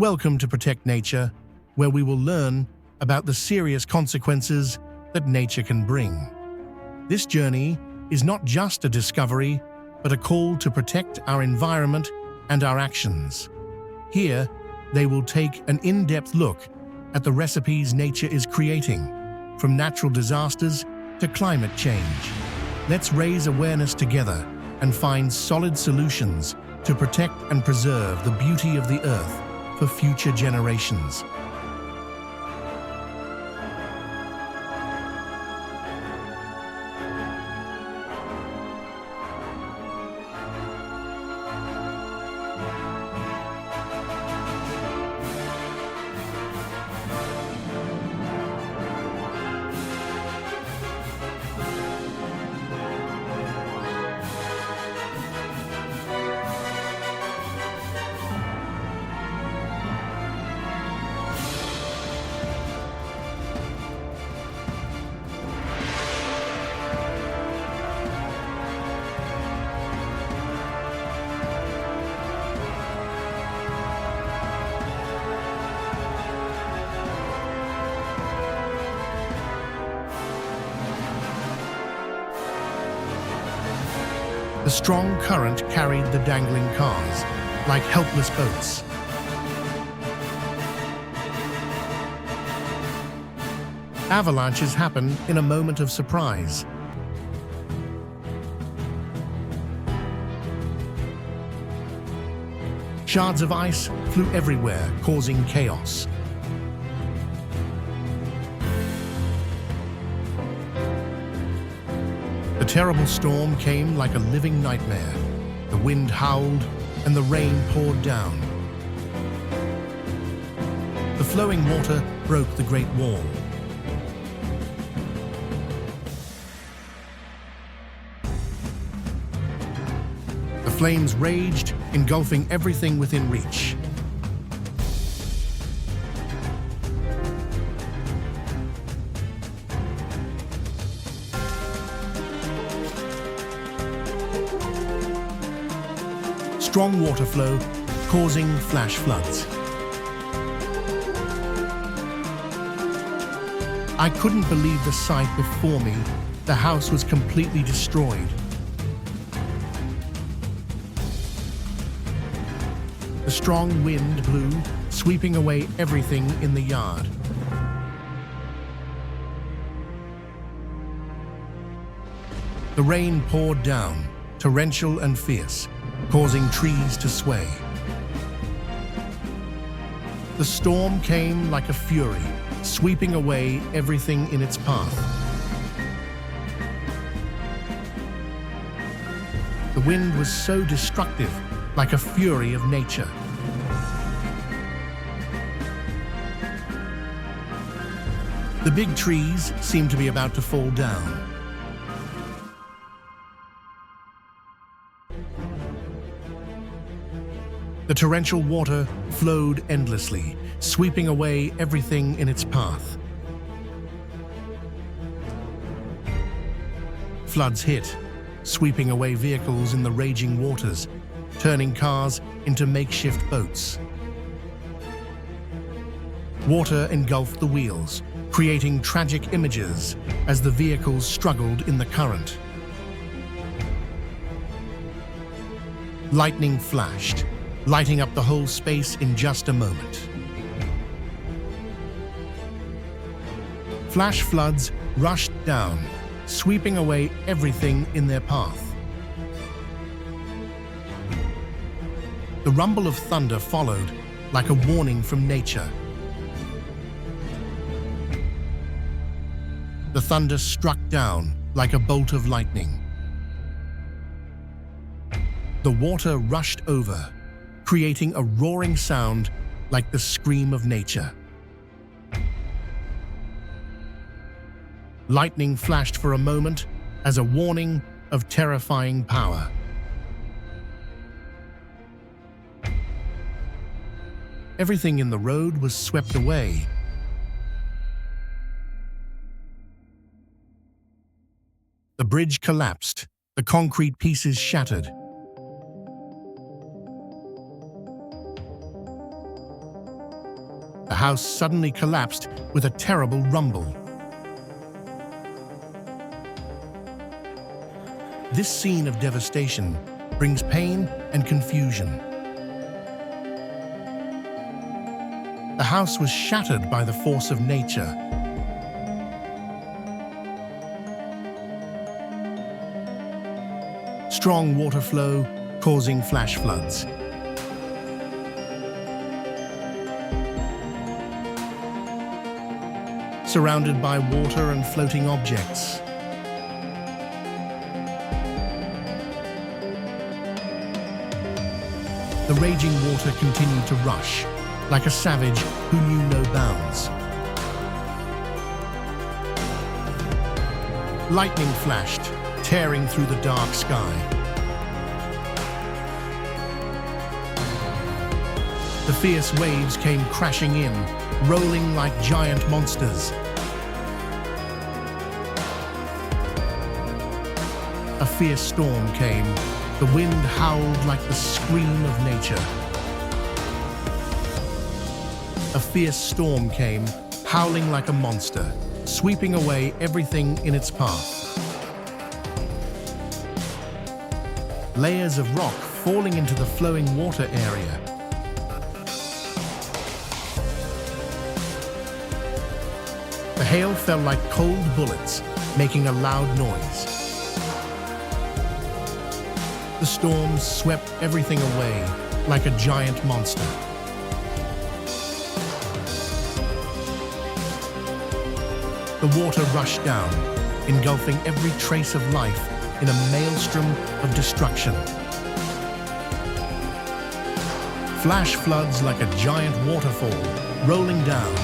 Welcome to Protect Nature, where we will learn about the serious consequences that nature can bring. This journey is not just a discovery, but a call to protect our environment and our actions. Here, they will take an in-depth look at the recipes nature is creating, from natural disasters to climate change. Let's raise awareness together and find solid solutions to protect and preserve the beauty of the earth for future generations. The strong current carried the dangling cars, like helpless boats. Avalanches happen in a moment of surprise. Shards of ice flew everywhere, causing chaos. The terrible storm came like a living nightmare. The wind howled and the rain poured down. The flowing water broke the Great Wall. The flames raged, engulfing everything within reach. Strong water flow, causing flash floods. I couldn't believe the sight before me. The house was completely destroyed. The strong wind blew, sweeping away everything in the yard. The rain poured down, torrential and fierce, causing trees to sway. The storm came like a fury, sweeping away everything in its path. The wind was so destructive, like a fury of nature. The big trees seemed to be about to fall down. The torrential water flowed endlessly, sweeping away everything in its path. Floods hit, sweeping away vehicles in the raging waters, turning cars into makeshift boats. Water engulfed the wheels, creating tragic images as the vehicles struggled in the current. Lightning flashed, lighting up the whole space in just a moment. Flash floods rushed down, sweeping away everything in their path. The rumble of thunder followed, like a warning from nature. The thunder struck down like a bolt of lightning. The water rushed over, creating a roaring sound like the scream of nature. Lightning flashed for a moment as a warning of terrifying power. Everything in the road was swept away. The bridge collapsed, the concrete pieces shattered. The house suddenly collapsed with a terrible rumble. This scene of devastation brings pain and confusion. The house was shattered by the force of nature. Strong water flow causing flash floods. Surrounded by water and floating objects. The raging water continued to rush, like a savage who knew no bounds. Lightning flashed, tearing through the dark sky. The fierce waves came crashing in, rolling like giant monsters. A fierce storm came. The wind howled like the scream of nature. A fierce storm came, howling like a monster, sweeping away everything in its path. Layers of rock falling into the flowing water area. The hail fell like cold bullets, making a loud noise. The storm swept everything away like a giant monster. The water rushed down, engulfing every trace of life in a maelstrom of destruction. Flash floods like a giant waterfall, rolling down.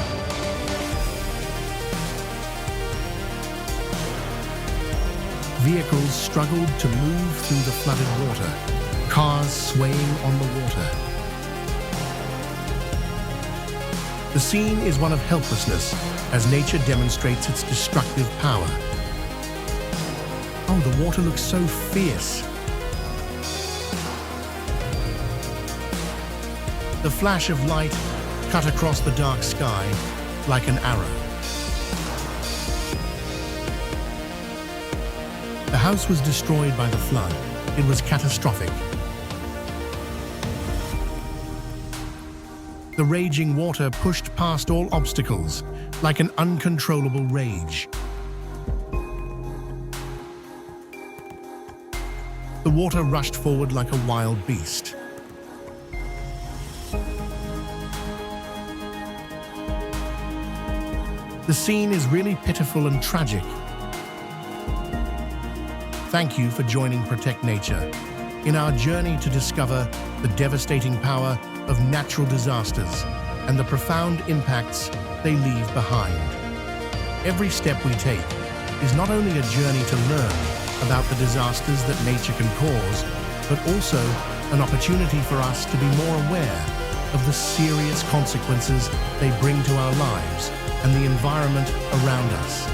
Vehicles struggled to move through the flooded water, cars swaying on the water. The scene is one of helplessness as nature demonstrates its destructive power. Oh, the water looks so fierce. The flash of light cut across the dark sky like an arrow. The house was destroyed by the flood. It was catastrophic. The raging water pushed past all obstacles like an uncontrollable rage. The water rushed forward like a wild beast. The scene is really pitiful and tragic. Thank you for joining Protect Nature in our journey to discover the devastating power of natural disasters and the profound impacts they leave behind. Every step we take is not only a journey to learn about the disasters that nature can cause, but also an opportunity for us to be more aware of the serious consequences they bring to our lives and the environment around us.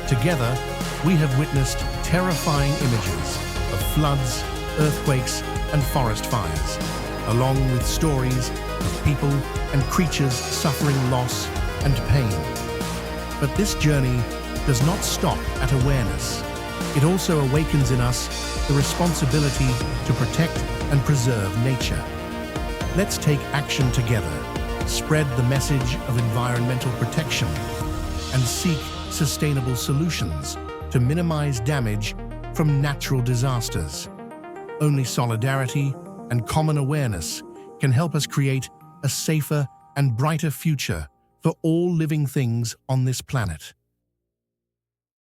Together, we have witnessed terrifying images of floods, earthquakes, and forest fires, along with stories of people and creatures suffering loss and pain. But this journey does not stop at awareness. It also awakens in us the responsibility to protect and preserve nature. Let's take action together, spread the message of environmental protection, and seek sustainable solutions to minimize damage from natural disasters. Only solidarity and common awareness can help us create a safer and brighter future for all living things on this planet.